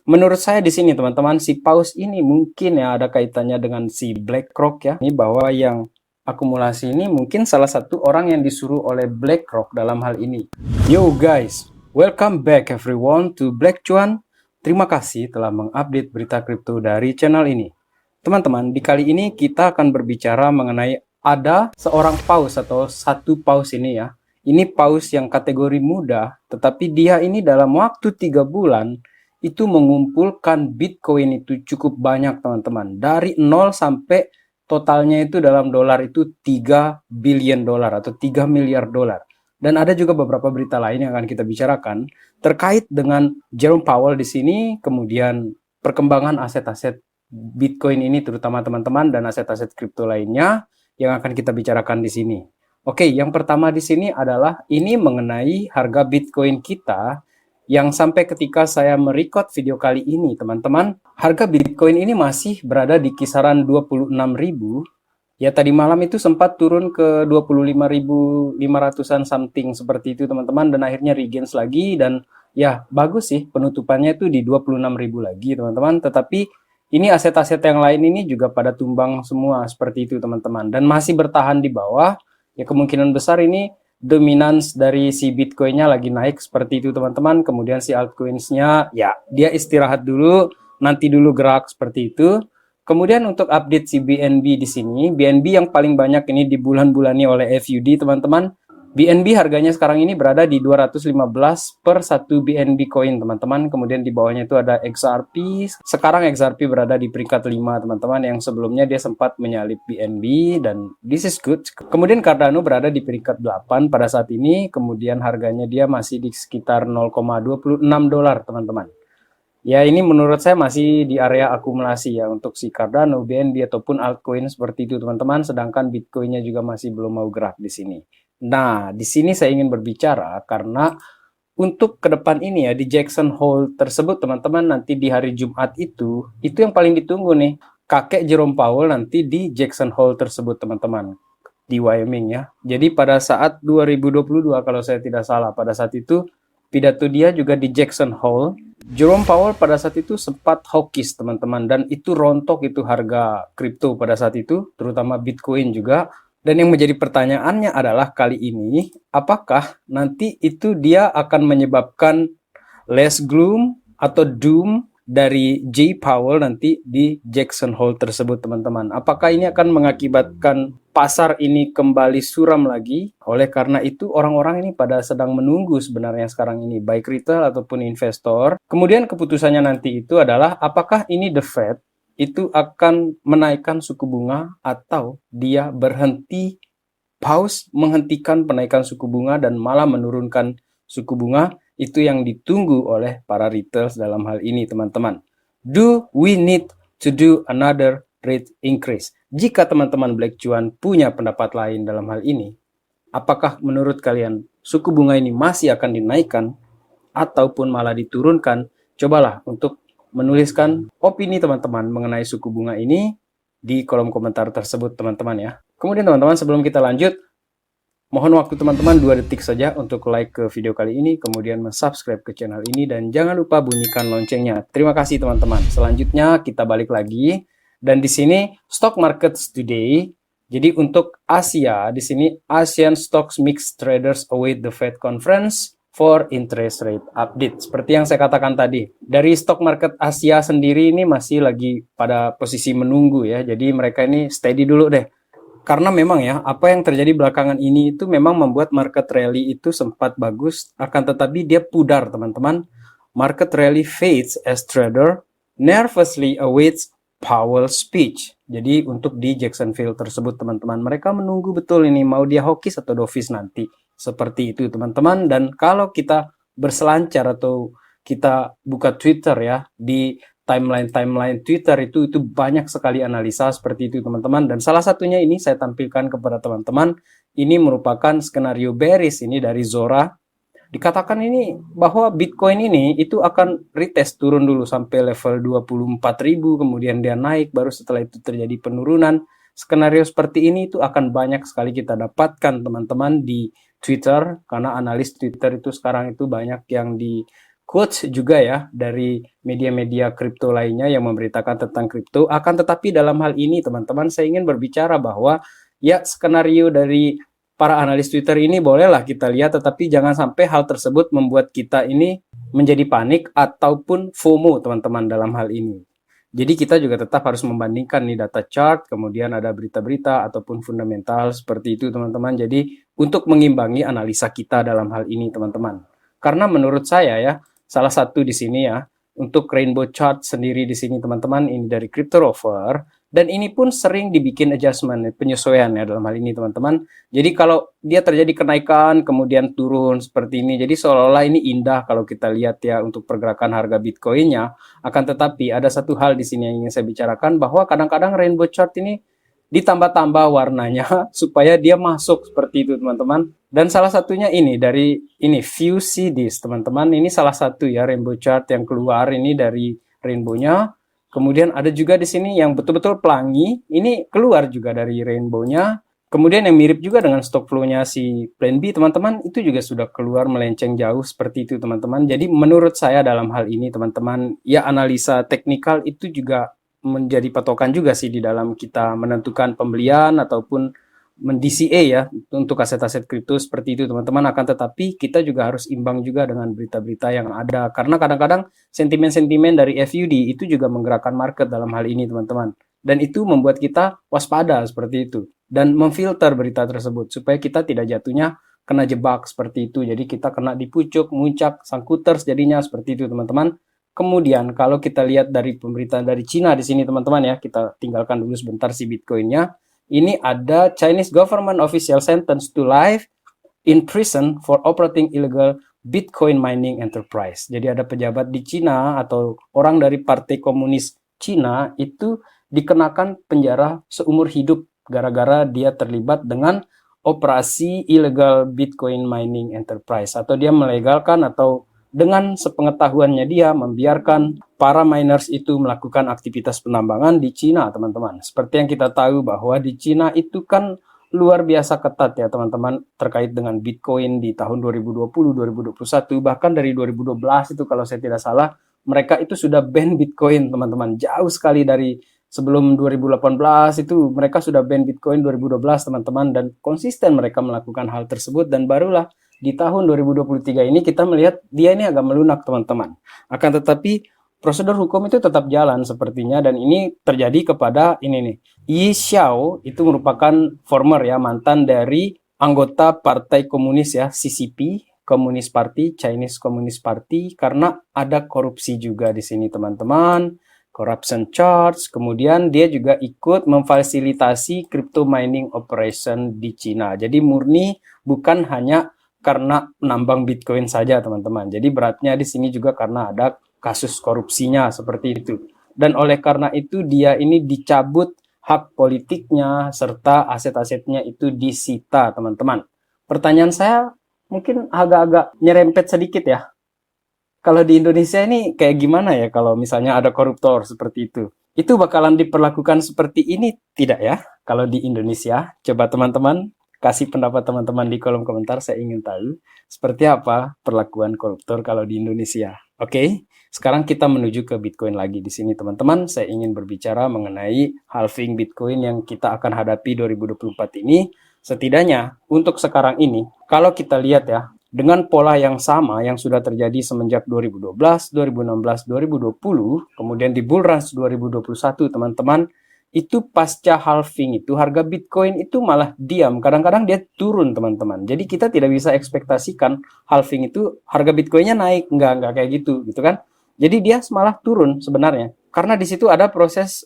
Menurut saya di sini teman-teman, si paus ini mungkin ya ada kaitannya dengan si BlackRock ya. Ini bahwa yang akumulasi ini mungkin salah satu orang yang disuruh oleh BlackRock dalam hal ini. Yo guys, welcome back everyone to Black Cuan. Terima kasih telah mengupdate berita kripto dari channel ini. Teman-teman, di kali ini kita akan berbicara mengenai ada seorang paus atau satu paus ini ya. Ini paus yang kategori muda, tetapi dia ini dalam waktu 3 bulan itu mengumpulkan Bitcoin itu cukup banyak teman-teman. Dari 0 sampai totalnya itu dalam dolar itu 3 billion dolar atau 3 miliar dolar. Dan ada juga beberapa berita lain yang akan kita bicarakan terkait dengan Jerome Powell di sini, kemudian perkembangan aset-aset Bitcoin ini terutama teman-teman dan aset-aset kripto lainnya yang akan kita bicarakan di sini. Oke, yang pertama di sini adalah ini mengenai harga Bitcoin kita yang sampai ketika saya merecord video kali ini, teman-teman, harga Bitcoin ini masih berada di kisaran 26.000. Ya, tadi malam itu sempat turun ke 25.500-an something seperti itu, teman-teman, dan akhirnya regains lagi dan ya, bagus sih penutupannya itu di 26.000 lagi, teman-teman. Tetapi ini aset-aset yang lain ini juga pada tumbang semua seperti itu, teman-teman, dan masih bertahan di bawah. Ya, kemungkinan besar ini dominans dari si Bitcoin-nya lagi naik seperti itu, teman-teman. Kemudian si altcoins-nya ya dia istirahat dulu, nanti dulu gerak seperti itu. Kemudian untuk update si BNB di sini, BNB yang paling banyak ini di bulan-bulani oleh FUD, teman-teman. BNB harganya sekarang ini berada di 215 per 1 BNB coin, teman-teman. Kemudian di bawahnya itu ada XRP. Sekarang XRP berada di peringkat 5, teman-teman. Yang sebelumnya dia sempat menyalip BNB dan this is good. Kemudian Cardano berada di peringkat 8 pada saat ini. Kemudian harganya dia masih di sekitar 0,26 dolar, teman-teman. Ya, ini menurut saya masih di area akumulasi ya untuk si Cardano, BNB ataupun altcoin seperti itu, teman-teman. Sedangkan Bitcoin-nya juga masih belum mau gerak di sini. Nah, di sini saya ingin berbicara karena untuk ke depan ini ya di Jackson Hole tersebut, teman-teman, nanti di hari Jumat itu yang paling ditunggu nih. Kakek Jerome Powell nanti di Jackson Hole tersebut, teman-teman, di Wyoming ya. Jadi pada saat 2022 kalau saya tidak salah, pada saat itu pidato dia juga di Jackson Hole. Jerome Powell pada saat itu sempat hawkish, teman-teman, dan itu rontok itu harga kripto pada saat itu, terutama Bitcoin juga. Dan yang menjadi pertanyaannya adalah kali ini, apakah nanti itu dia akan menyebabkan less gloom atau doom dari J. Powell nanti di Jackson Hole tersebut, teman-teman. Apakah ini akan mengakibatkan pasar ini kembali suram lagi? Oleh karena itu, orang-orang ini pada sedang menunggu sebenarnya sekarang ini, baik retail ataupun investor. Kemudian keputusannya nanti itu adalah apakah ini The Fed itu akan menaikkan suku bunga atau dia berhenti pause menghentikan penaikan suku bunga dan malah menurunkan suku bunga. Itu yang ditunggu oleh para retail dalam hal ini, teman-teman. Do we need to do another rate increase? Jika teman-teman Black Cuan punya pendapat lain dalam hal ini, apakah menurut kalian suku bunga ini masih akan dinaikkan ataupun malah diturunkan? Cobalah untuk menuliskan opini teman-teman mengenai suku bunga ini di kolom komentar tersebut, teman-teman ya. Kemudian teman-teman, sebelum kita lanjut, mohon waktu teman-teman 2 detik saja untuk like ke video kali ini, kemudian subscribe ke channel ini, dan jangan lupa bunyikan loncengnya. Terima kasih teman-teman. Selanjutnya kita balik lagi, dan di sini stock markets today. Jadi untuk Asia, di sini Asian Stocks Mixed Traders await the Fed Conference for interest rate update. Seperti yang saya katakan tadi, dari stock market Asia sendiri ini masih lagi pada posisi menunggu ya. Jadi mereka ini steady dulu deh. Karena memang ya, apa yang terjadi belakangan ini itu memang membuat market rally itu sempat bagus, akan tetapi dia pudar, teman-teman. Market rally fades as trader nervously awaits Powell speech. Jadi untuk di Jacksonville tersebut, teman-teman, mereka menunggu betul ini mau dia hawkish atau dovish nanti. Seperti itu, teman-teman. Dan kalau kita berselancar atau kita buka Twitter ya, di timeline Twitter itu banyak sekali analisa seperti itu, teman-teman. Dan salah satunya ini saya tampilkan kepada teman-teman. Ini merupakan skenario bearish ini dari Zora. Dikatakan ini bahwa Bitcoin ini itu akan retest turun dulu sampai level 24.000, kemudian dia naik, baru setelah itu terjadi penurunan. Skenario seperti ini itu akan banyak sekali kita dapatkan, teman-teman, di Twitter, karena analis Twitter itu sekarang itu banyak yang di quotes juga ya dari media-media kripto lainnya yang memberitakan tentang kripto. Akan tetapi dalam hal ini teman-teman saya ingin berbicara bahwa ya skenario dari para analis Twitter ini bolehlah kita lihat, tetapi jangan sampai hal tersebut membuat kita ini menjadi panik ataupun FOMO teman-teman dalam hal ini. Jadi kita juga tetap harus membandingkan nih data chart, kemudian ada berita-berita ataupun fundamental seperti itu teman-teman. Jadi untuk mengimbangi analisa kita dalam hal ini teman-teman. Karena menurut saya ya, salah satu di sini ya, untuk rainbow chart sendiri di sini teman-teman, ini dari Crypto Rover, dan ini pun sering dibikin adjustment, penyesuaian ya dalam hal ini teman-teman. Jadi kalau dia terjadi kenaikan kemudian turun seperti ini, jadi seolah-olah ini indah kalau kita lihat ya untuk pergerakan harga Bitcoin-nya. Akan tetapi ada satu hal di sini yang ingin saya bicarakan, bahwa kadang-kadang rainbow chart ini ditambah-tambah warnanya supaya dia masuk seperti itu teman-teman. Dan salah satunya ini dari ini view CDs teman-teman. Ini salah satu ya rainbow chart yang keluar ini dari rainbow-nya. Kemudian ada juga di sini yang betul-betul pelangi. Ini keluar juga dari rainbow-nya. Kemudian yang mirip juga dengan stock flow-nya si Plan B teman-teman, itu juga sudah keluar melenceng jauh seperti itu teman-teman. Jadi menurut saya dalam hal ini teman-teman, ya analisa teknikal itu juga menjadi patokan juga sih di dalam kita menentukan pembelian ataupun men-DCA ya untuk aset-aset kripto seperti itu teman-teman. Akan tetapi kita juga harus imbang juga dengan berita-berita yang ada, karena kadang-kadang sentimen-sentimen dari FUD itu juga menggerakkan market dalam hal ini teman-teman, dan itu membuat kita waspada seperti itu dan memfilter berita tersebut supaya kita tidak jatuhnya kena jebak seperti itu. Jadi kita kena dipucuk, muncak, sangkuters jadinya seperti itu teman-teman. Kemudian kalau kita lihat dari pemberitaan dari Cina di sini teman-teman ya, kita tinggalkan dulu sebentar si Bitcoin-nya. Ini ada Chinese government official sentenced to life in prison for operating illegal Bitcoin mining enterprise. Jadi ada pejabat di Cina atau orang dari Partai Komunis Cina itu dikenakan penjara seumur hidup gara-gara dia terlibat dengan operasi illegal Bitcoin mining enterprise, atau dia melegalkan atau dengan sepengetahuannya dia membiarkan para miners itu melakukan aktivitas penambangan di Cina, teman-teman. Seperti yang kita tahu bahwa di Cina itu kan luar biasa ketat ya, teman-teman, terkait dengan Bitcoin di tahun 2020, 2021, bahkan dari 2012 itu kalau saya tidak salah, mereka itu sudah ban Bitcoin, teman-teman. Jauh sekali dari sebelum 2018 itu mereka sudah ban Bitcoin 2012, teman-teman, dan konsisten mereka melakukan hal tersebut, dan barulah di tahun 2023 ini kita melihat dia ini agak melunak teman-teman. Akan tetapi prosedur hukum itu tetap jalan sepertinya, dan ini terjadi kepada ini nih. Yi Xiao itu merupakan former ya, mantan dari anggota Partai Komunis ya, CCP, Communist Party, Chinese Communist Party, karena ada korupsi juga di sini teman-teman. Corruption charge, kemudian dia juga ikut memfasilitasi crypto mining operation di Cina. Jadi murni bukan hanya karena menambang Bitcoin saja teman-teman. Jadi beratnya di sini juga karena ada kasus korupsinya seperti itu. Dan oleh karena itu dia ini dicabut hak politiknya serta aset-asetnya itu disita teman-teman. Pertanyaan saya mungkin agak-agak nyerempet sedikit ya. Kalau di Indonesia ini kayak gimana ya kalau misalnya ada koruptor seperti itu? Itu bakalan diperlakukan seperti ini tidak ya? Kalau di Indonesia, coba teman-teman kasih pendapat teman-teman di kolom komentar, saya ingin tahu seperti apa perlakuan koruptor kalau di Indonesia. Oke, sekarang kita menuju ke Bitcoin lagi di sini teman-teman. Saya ingin berbicara mengenai halving Bitcoin yang kita akan hadapi 2024 ini. Setidaknya untuk sekarang ini, kalau kita lihat ya, dengan pola yang sama yang sudah terjadi semenjak 2012, 2016, 2020, kemudian di bull run 2021 teman-teman, itu pasca halving itu harga Bitcoin itu malah diam, kadang-kadang dia turun teman-teman. Jadi kita tidak bisa ekspektasikan halving itu harga Bitcoinnya naik, enggak kayak gitu kan. Jadi dia malah turun sebenarnya, karena di situ ada proses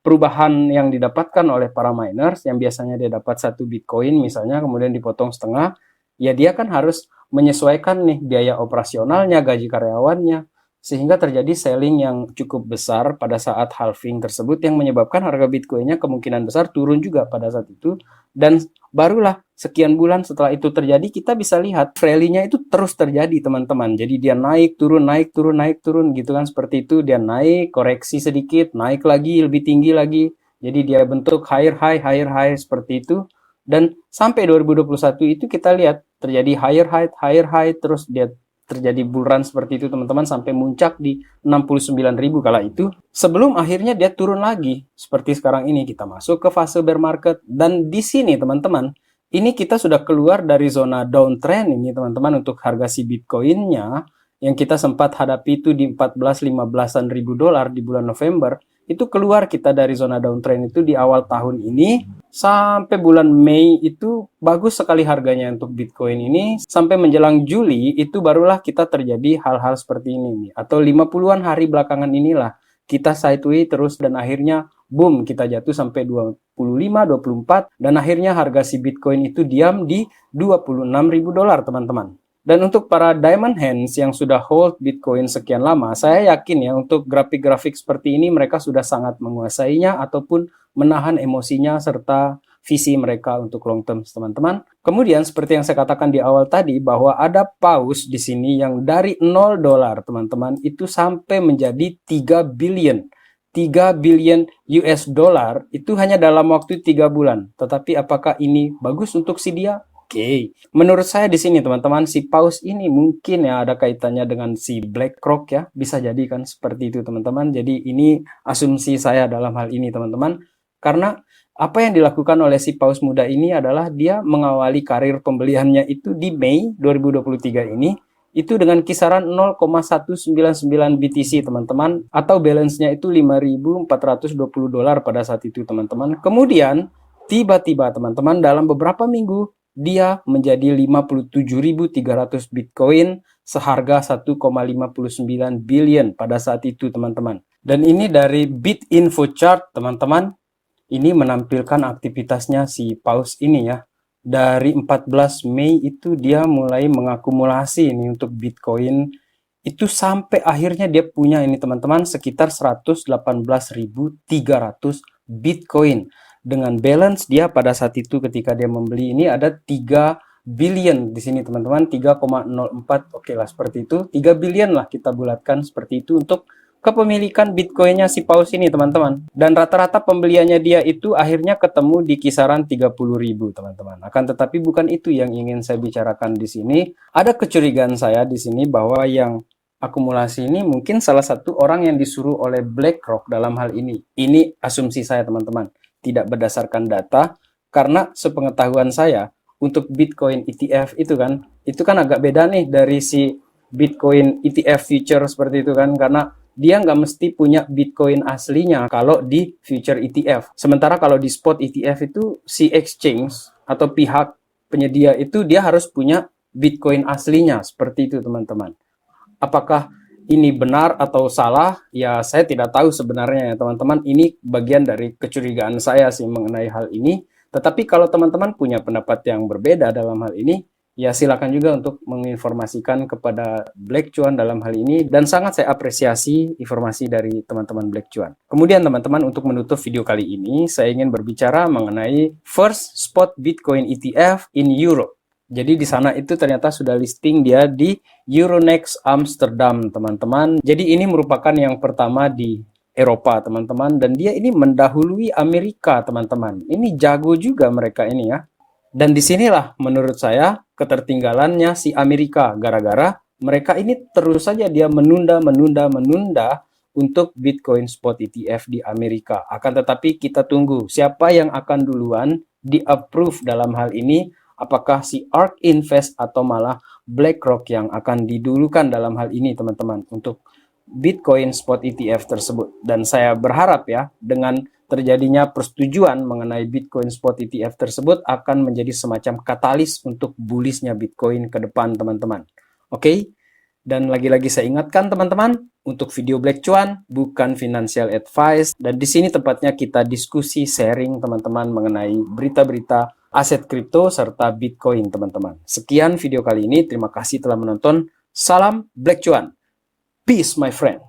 perubahan yang didapatkan oleh para miners, yang biasanya dia dapat 1 Bitcoin misalnya, kemudian dipotong setengah, ya dia kan harus menyesuaikan nih biaya operasionalnya, gaji karyawannya, sehingga terjadi selling yang cukup besar pada saat halving tersebut yang menyebabkan harga Bitcoinnya kemungkinan besar turun juga pada saat itu. Dan barulah sekian bulan setelah itu terjadi, kita bisa lihat rally-nya itu terus terjadi teman-teman. Jadi dia naik turun naik turun naik turun gitu kan, seperti itu. Dia naik, koreksi sedikit, naik lagi, lebih tinggi lagi. Jadi dia bentuk higher high seperti itu. Dan sampai 2021 itu kita lihat terjadi higher high terus dia terjadi bull run seperti itu teman-teman, sampai muncak di 69.000 kala itu, sebelum akhirnya dia turun lagi seperti sekarang ini. Kita masuk ke fase bear market, dan di sini teman-teman, ini kita sudah keluar dari zona downtrend ini teman-teman untuk harga si Bitcoinnya yang kita sempat hadapi itu di 14-15an ribu dolar di bulan November. Itu keluar kita dari zona downtrend itu di awal tahun ini, sampai bulan Mei itu bagus sekali harganya untuk Bitcoin ini. Sampai menjelang Juli itu barulah kita terjadi hal-hal seperti ini, atau 50-an hari belakangan inilah kita sideways terus, dan akhirnya boom, kita jatuh sampai 25, 24, dan akhirnya harga si Bitcoin itu diam di 26.000 dolar teman-teman. Dan untuk para diamond hands yang sudah hold Bitcoin sekian lama, saya yakin ya untuk grafik-grafik seperti ini mereka sudah sangat menguasainya ataupun menahan emosinya serta visi mereka untuk long term teman-teman. Kemudian seperti yang saya katakan di awal tadi bahwa ada pause di sini yang dari 0 dolar teman-teman itu sampai menjadi 3 billion. 3 billion US dollar itu hanya dalam waktu 3 bulan. Tetapi apakah ini bagus untuk si dia? Oke, menurut saya di sini teman-teman, si pause ini mungkin ya ada kaitannya dengan si BlackRock ya, bisa jadi kan seperti itu teman-teman. Jadi ini asumsi saya dalam hal ini teman-teman, karena apa yang dilakukan oleh si paus muda ini adalah dia mengawali karir pembeliannya itu di Mei 2023 ini, itu dengan kisaran 0,199 BTC teman-teman, atau balance-nya itu 5.420 dolar pada saat itu teman-teman. Kemudian tiba-tiba teman-teman dalam beberapa minggu dia menjadi 57.300 Bitcoin seharga 1,59 billion pada saat itu teman-teman. Dan ini dari Bitinfo Chart teman-teman. Ini menampilkan aktivitasnya si paus ini ya. Dari 14 Mei itu dia mulai mengakumulasi ini untuk Bitcoin. Itu sampai akhirnya dia punya ini teman-teman sekitar 118.300 Bitcoin. Dengan balance dia pada saat itu ketika dia membeli ini ada 3 billion di sini teman-teman, 3,04, oke lah seperti itu, 3 billion lah kita bulatkan seperti itu untuk kepemilikan Bitcoinnya si paus ini teman-teman. Dan rata-rata pembeliannya dia itu akhirnya ketemu di kisaran 30.000 teman-teman. Akan tetapi bukan itu yang ingin saya bicarakan di sini. Ada kecurigaan saya di sini bahwa yang akumulasi ini mungkin salah satu orang yang disuruh oleh BlackRock dalam hal ini. Ini asumsi saya teman-teman, tidak berdasarkan data, karena sepengetahuan saya untuk Bitcoin ETF itu kan agak beda nih dari si Bitcoin ETF future seperti itu kan, karena dia nggak mesti punya Bitcoin aslinya kalau di future ETF. Sementara kalau di spot ETF itu si exchange atau pihak penyedia itu dia harus punya Bitcoin aslinya seperti itu teman-teman. Apakah ini benar atau salah? Ya saya tidak tahu sebenarnya ya teman-teman. Ini bagian dari kecurigaan saya sih mengenai hal ini. Tetapi kalau teman-teman punya pendapat yang berbeda dalam hal ini, ya silakan juga untuk menginformasikan kepada Black Cuan dalam hal ini. Dan sangat saya apresiasi informasi dari teman-teman Black Cuan. Kemudian teman-teman, untuk menutup video kali ini, saya ingin berbicara mengenai first spot Bitcoin ETF in Europe. Jadi di sana itu ternyata sudah listing dia di Euronext Amsterdam, teman-teman. Jadi ini merupakan yang pertama di Eropa, teman-teman. Dan dia ini mendahului Amerika, teman-teman. Ini jago juga mereka ini ya. Dan disinilah menurut saya ketertinggalannya si Amerika. Gara-gara mereka ini terus saja dia menunda untuk Bitcoin Spot ETF di Amerika. Akan tetapi kita tunggu siapa yang akan duluan di-approve dalam hal ini. Apakah si ARK Invest atau malah BlackRock yang akan didulukan dalam hal ini teman-teman untuk Bitcoin Spot ETF tersebut. Dan saya berharap ya dengan terjadinya persetujuan mengenai Bitcoin Spot ETF tersebut akan menjadi semacam katalis untuk bullishnya Bitcoin ke depan teman-teman. Oke? Dan lagi-lagi saya ingatkan teman-teman, untuk video Black Cuan bukan financial advice, dan di sini tempatnya kita diskusi sharing teman-teman mengenai berita-berita aset kripto serta Bitcoin teman-teman. Sekian video kali ini, terima kasih telah menonton. Salam Black Cuan. Peace my friend.